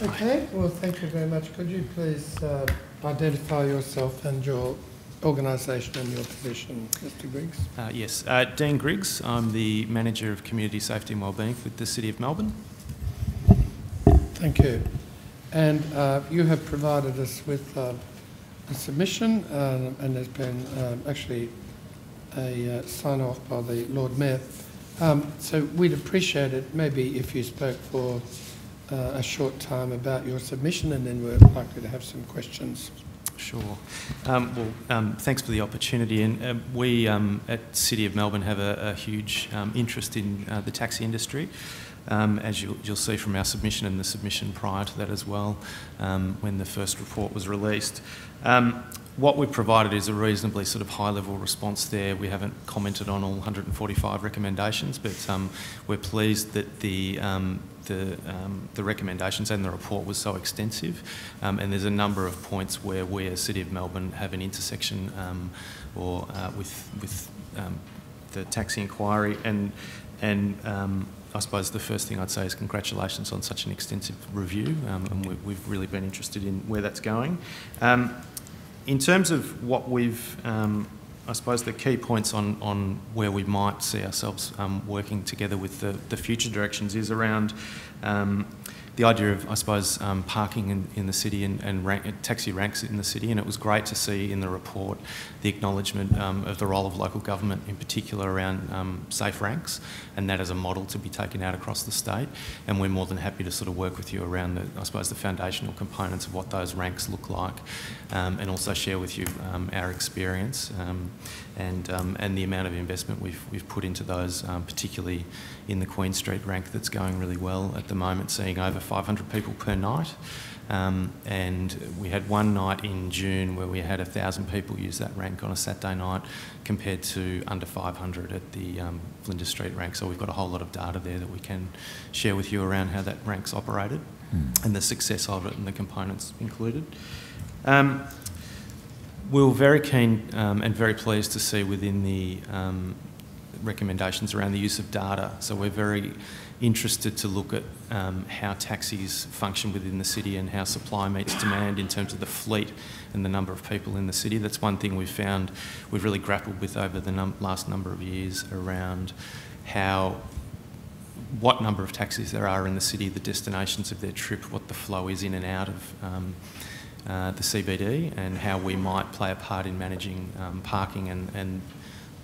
Okay, well, thank you very much. Could you please identify yourself and your organisation and your position, Mr. Griggs? Yes, Dean Griggs. I'm the Manager of Community Safety and Wellbeing with the City of Melbourne. Thank you. And you have provided us with a submission, and there's been actually a sign-off by the Lord Mayor. So we'd appreciate it maybe if you spoke for a short time about your submission, and then we're likely to have some questions. Sure. Thanks for the opportunity. And we at City of Melbourne have a huge interest in the taxi industry, as you'll see from our submission and the submission prior to that as well, when the first report was released. What we've provided is a reasonably sort of high-level response there. We haven't commented on all 145 recommendations, but we're pleased that the recommendations and the report was so extensive, and there's a number of points where we as City of Melbourne have an intersection with the taxi inquiry, and I suppose the first thing I'd say is congratulations on such an extensive review, and we've really been interested in where that's going. In terms of what we've, I suppose the key points on where we might see ourselves working together with the future directions is around the idea of, I suppose, parking in the city and taxi ranks in the city, and it was great to see in the report the acknowledgement of the role of local government, in particular around safe ranks, and that as a model to be taken out across the state. And we're more than happy to sort of work with you around I suppose, the foundational components of what those ranks look like, and also share with you our experience and the amount of investment we've put into those, particularly in the Queen Street rank that's going really well at the moment, seeing over 500 people per night. And we had one night in June where we had 1,000 people use that rank on a Saturday night, compared to under 500 at the Flinders Street rank. So we've got a whole lot of data there that we can share with you around how that rank's operated and the success of it and the components included. We were very keen and very pleased to see within the recommendations around the use of data. So we're very interested to look at how taxis function within the city and how supply meets demand in terms of the fleet and the number of people in the city. That's one thing we've found we've really grappled with over the last number of years around what number of taxis there are in the city, the destinations of their trip, what the flow is in and out of the CBD, and how we might play a part in managing parking and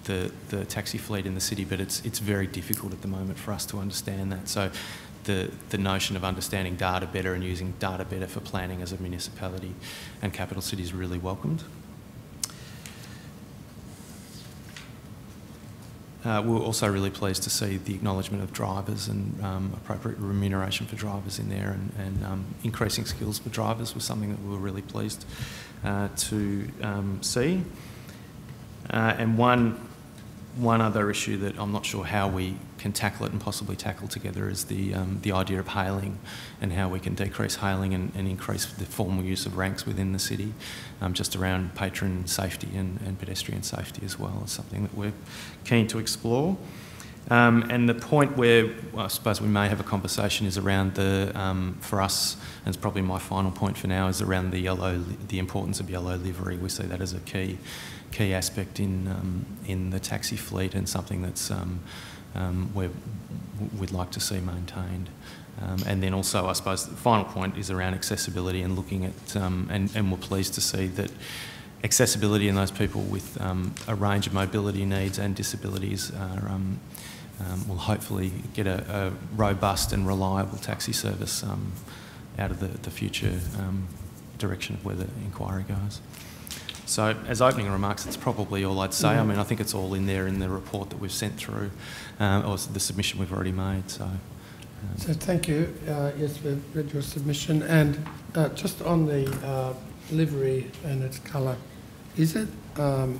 the taxi fleet in the city. But it's very difficult at the moment for us to understand that. So the notion of understanding data better and using data better for planning as a municipality and capital city is really welcomed. We were also really pleased to see the acknowledgement of drivers and appropriate remuneration for drivers in there, and increasing skills for drivers was something that we were really pleased to see. And one other issue that I'm not sure how we can tackle it and possibly tackle together is the idea of hailing, and how we can decrease hailing and increase the formal use of ranks within the city, just around patron safety and pedestrian safety as well, is something that we're keen to explore. And the point where I suppose we may have a conversation is around for us, and it's probably my final point for now, is around the importance of yellow livery. We see that as a key aspect in the taxi fleet, and something that's we'd like to see maintained. And then also, I suppose, the final point is around accessibility and looking at, and we're pleased to see that accessibility in those people with a range of mobility needs and disabilities will hopefully get a robust and reliable taxi service out of the future direction of where the inquiry goes. So as opening remarks, it's probably all I'd say. I mean, I think it's all in there in the report that we've sent through, or the submission we've already made. So thank you. Yes, we've read your submission. And just on the livery and its colour, is it that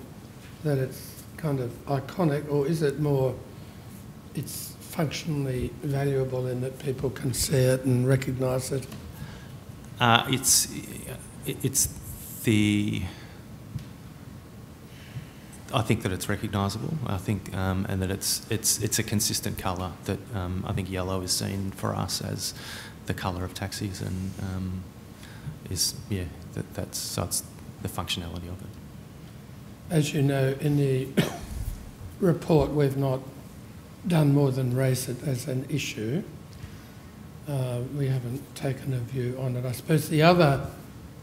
it's kind of iconic, or is it more it's functionally valuable in that people can see it and recognise it? I think that it's recognisable. I think, and that it's a consistent colour. That I think yellow is seen for us as the colour of taxis, and that's the functionality of it. As you know, in the report, we've not done more than raise it as an issue. We haven't taken a view on it. I suppose the other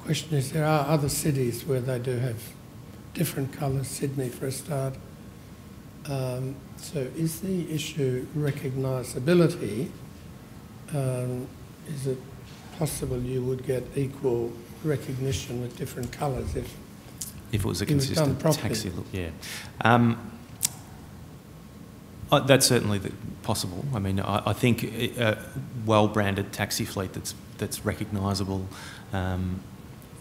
question is there are other cities where they do have different colours, Sydney for a start. So is the issue recognisability? Is it possible you would get equal recognition with different colours if it was a it was done consistent properly? taxi look? Yeah. That's certainly possible. I mean, I think a well-branded taxi fleet that's recognisable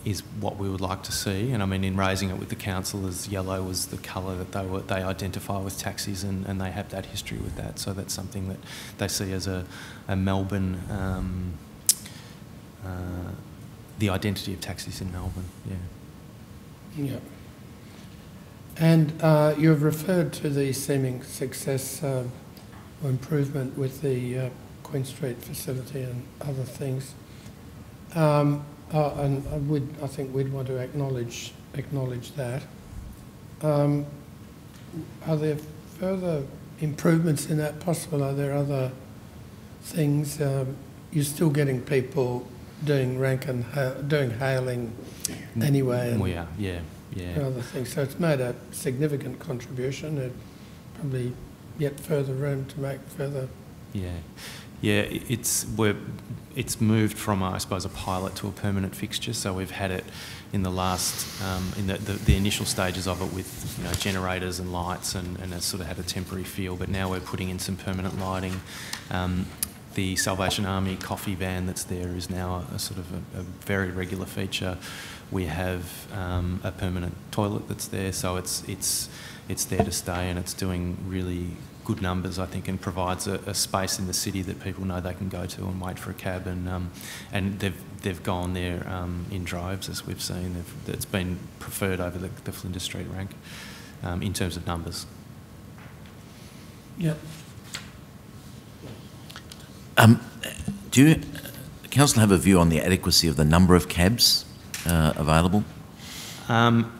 is what we would like to see. And I mean, in raising it with the council, as yellow was the colour that they identify with taxis, and they have that history with that. So that's something that they see as a Melbourne, the identity of taxis in Melbourne. Yeah. Yeah. And you've referred to the seeming success or improvement with the Queen Street facility and other things. And I think we'd want to acknowledge that. Are there further improvements in that possible? Are there other things? You're still getting people doing doing hailing anyway. We are, yeah. Other things. So it's made a significant contribution. There's probably yet further room to make further. Yeah. It's moved from I suppose a pilot to a permanent fixture. So we've had it in the last in the initial stages of it with generators and lights, and it's sort of had a temporary feel. But now we're putting in some permanent lighting. The Salvation Army coffee van that's there is now a sort of a very regular feature. We have a permanent toilet that's there, so it's there to stay, and it's doing really good numbers, I think, and provides a space in the city that people know they can go to and wait for a cab, and they've gone there in droves, as we've seen. It's been preferred over the Flinders Street rank in terms of numbers. Yep. Do the council have a view on the adequacy of the number of cabs available? When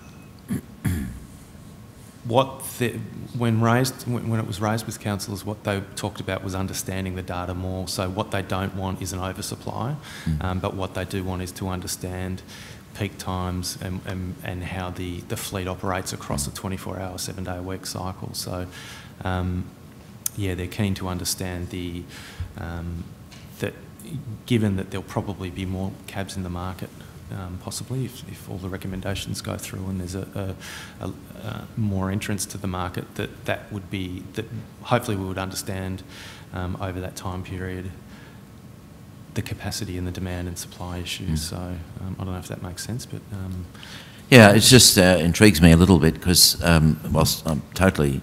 it was raised with councillors, what they talked about was understanding the data more. So what they don't want is an oversupply, but what they do want is to understand peak times and how the fleet operates across a 24-hour, 7-day-a-week cycle. So, they're keen to understand that given that there'll probably be more cabs in the market, possibly if all the recommendations go through and there's a more entrance to the market, that hopefully we would understand over that time period the capacity and the demand and supply issues. So I don't know if that makes sense, but yeah, it just intrigues me a little bit because whilst I'm totally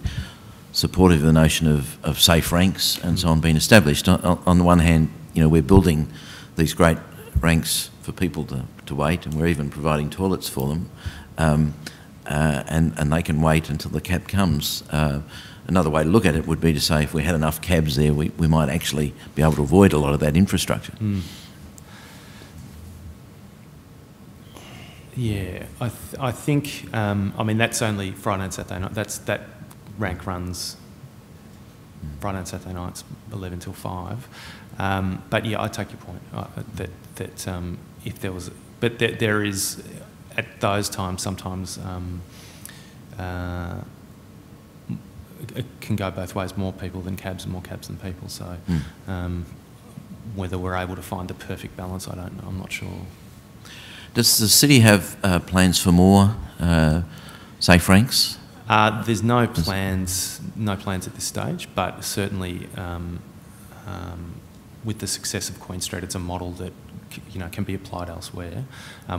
supportive of the notion of safe ranks and so on being established, on the one hand, we're building these great ranks for people to wait, and we're even providing toilets for them, and they can wait until the cab comes. Another way to look at it would be to say if we had enough cabs there, we might actually be able to avoid a lot of that infrastructure. Yeah, I think, I mean, that's only Friday and Saturday night. That rank runs Friday and Saturday nights 11 till 5. But yeah, I take your point that if there was, but there is at those times sometimes it can go both ways. More people than cabs, and more cabs than people. So whether we're able to find the perfect balance, I don't know. I'm not sure. Does the city have plans for more safe ranks? There's no plans at this stage, but certainly with the success of Queen Street, it's a model that can be applied elsewhere.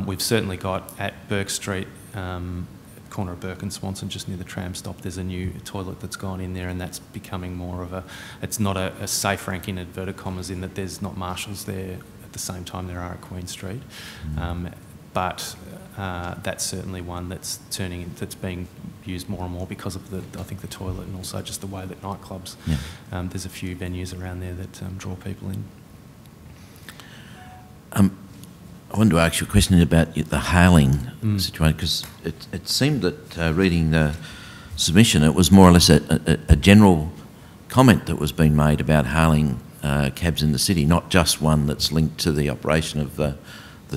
We've certainly got at Burke Street, corner of Burke and Swanson, just near the tram stop, there's a new toilet that's gone in there, and that's becoming more of it's not a safe rank in inverted commas, in that there's not marshals there at the same time there are at Queen Street. But that's certainly one that's being used more and more because of I think the toilet, and also just the way that nightclubs, there's a few venues around there that draw people in. I wanted to ask you a question about the hailing situation, because it seemed that reading the submission, it was more or less a general comment that was being made about hailing cabs in the city, not just one that's linked to the operation of the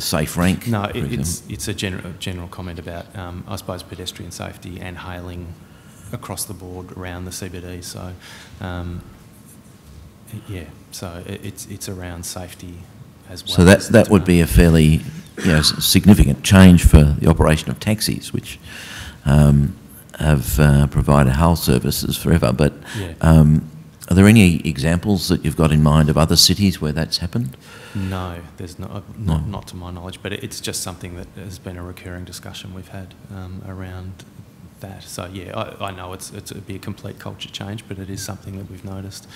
safe rank. No, it's a general comment about, I suppose, pedestrian safety and hailing across the board around the CBD. So, yeah, so it's around safety as well. So that would be a fairly significant change for the operation of taxis, which have provided hail services forever. But are there any examples that you've got in mind of other cities where that's happened? No, there's not to my knowledge, but it's just something that has been a recurring discussion we've had around that. So yeah, I know it'd be a complete culture change, but it is something that we've noticed,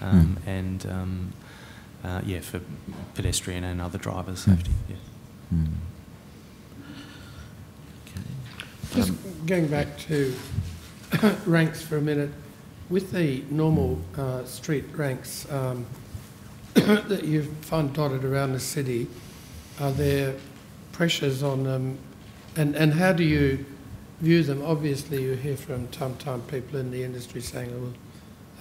yeah, for pedestrian and other drivers' safety. Yeah. Okay. Just going back to ranks for a minute, with the normal street ranks that you find dotted around the city, are there pressures on them, and how do you view them? Obviously you hear from time to time people in the industry saying, oh, well,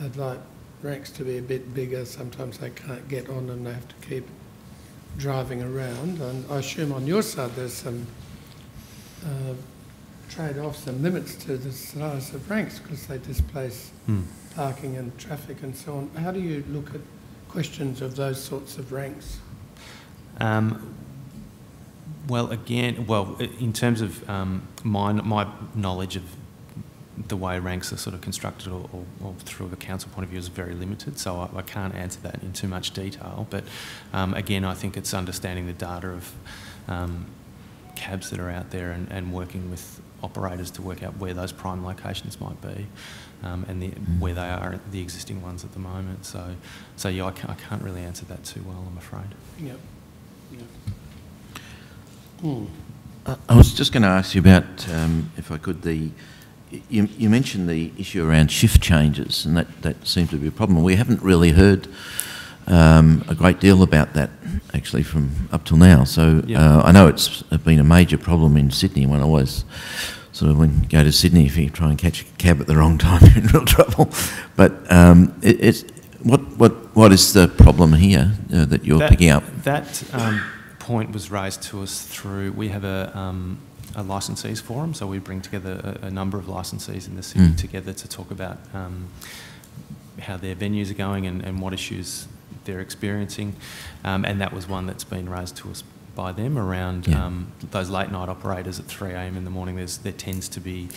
I'd like ranks to be a bit bigger, sometimes they can't get on them, they have to keep driving around, and I assume on your side there's some trade-offs and limits to the size of ranks because they displace parking and traffic and so on. How do you look at questions of those sorts of ranks? Well, again, in terms of my knowledge of the way ranks are sort of constructed or through a council point of view is very limited, so I can't answer that in too much detail. But again, I think it's understanding the data of cabs that are out there and working with operators to work out where those prime locations might be and where they are, the existing ones at the moment. So yeah, I can't really answer that too well, I'm afraid. Yep. I was just going to ask you about, if I could, you mentioned the issue around shift changes, and that seems to be a problem. We haven't really heard a great deal about that, actually, from up till now. So I know it's been a major problem in Sydney. When you go to Sydney, if you try and catch a cab at the wrong time, you're in real trouble. But what is the problem here that you're picking up? That point was raised to us through, we have a licensees forum, so we bring together a number of licensees in the city together to talk about how their venues are going and what issues they're experiencing, and that was one that's been raised to us by them around those late night operators at 3 a.m. in the morning. There tends to be,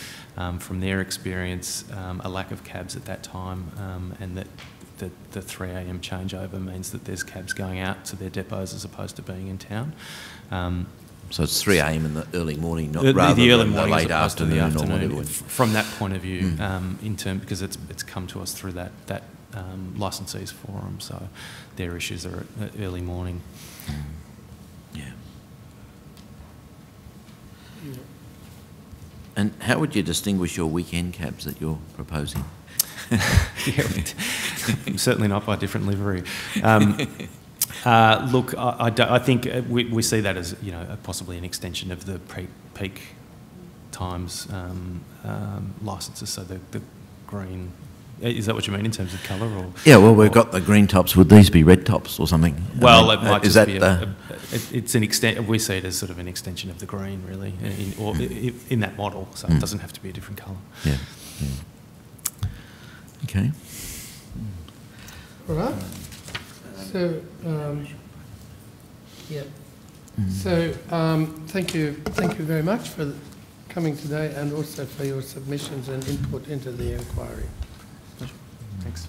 from their experience, a lack of cabs at that time, and that the 3 a.m. changeover means that there's cabs going out to their depots as opposed to being in town. So it's 3 a.m. in the early morning, not the rather early than the morning late as opposed to the afternoon. or From that point of view, because it's come to us through that licensees forum, so their issues are at early morning. Yeah. And how would you distinguish your weekend cabs that you're proposing? Certainly not by different livery. Look, I think we see that as possibly an extension of the peak times licences. So the green. Is that what you mean in terms of colour? Or yeah, well, we've got the green tops. Would these be red tops or something? Well, it might just be it's an extent. We see it as sort of an extension of the green, really, in that model. So it doesn't have to be a different colour. Yeah. Okay. All right. So, So, thank you very much for coming today, and also for your submissions and input into the inquiry. Thanks.